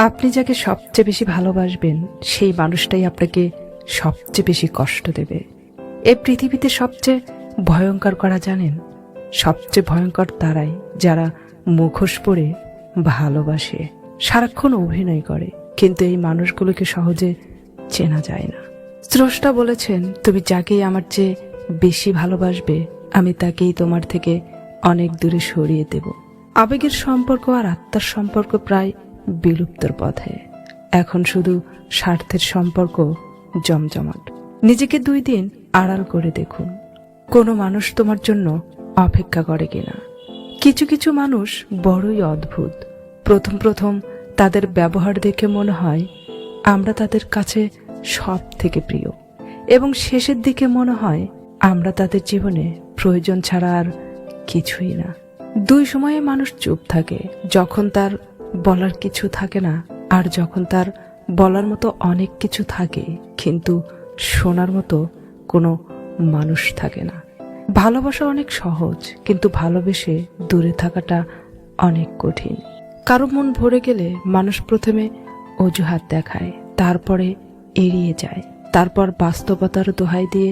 আপনি যাকে সবচেয়ে বেশি ভালোবাসবেন সেই মানুষটাই আপনাকে সবচেয়ে বেশি কষ্ট দেবে। এই পৃথিবীতে সবচেয়ে ভয়ঙ্কর করা জানেন, সবচেয়ে ভয়ঙ্কর তারাই যারা মুখোশ পরে ভালোবাসে, সারাক্ষণ অভিনয় করে, কিন্তু এই মানুষগুলোকে সহজে চেনা যায় না। স্রষ্টা বলেছেন, তুমি যাকেই আমার চেয়ে বেশি ভালোবাসবে আমি তাকেই তোমার থেকে অনেক দূরে সরিয়ে দেব। আবেগের সম্পর্ক আর আত্মার সম্পর্ক প্রায় বিলুপ্তর পথে। এখন শুধু স্বার্থের সম্পর্ক জমজমাট। নিজেকে 2 দিন আড়াল করে দেখুন, কোনো মানুষ তোমার জন্য অপেক্ষা করে কিনা। কিছু কিছু মানুষ বড়ই অদ্ভুত। প্রথম তাদের ব্যবহার দেখে মনে হয় আমরা তাদের কাছে সব থেকে প্রিয়, এবং শেষের দিকে মনে হয় আমরা তাদের জীবনে প্রয়োজন ছাড়া আর কিছুই না। 2 সময়ে মানুষ চুপ থাকে, যখন তার বলার কিছু থাকে না, আর যখন তার বলার মতো অনেক কিছু থাকে কিন্তু শোনার মতো কোনো মানুষ থাকে না। ভালোবাসা অনেক সহজ, কিন্তু ভালোবেসে দূরে থাকাটা অনেক কঠিন। কারো মন ভরে গেলে মানুষ প্রথমে অজুহাত দেখায়, তারপরে এড়িয়ে যায়, তারপর বাস্তবতার দোহাই দিয়ে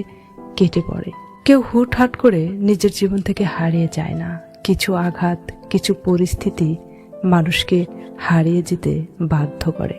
কেটে পড়ে। কেউ হুটহাট করে নিজের জীবন থেকে হারিয়ে যায় না। কিছু আঘাত, কিছু পরিস্থিতি মানুষকে হারিয়ে যেতে বাধ্য করে।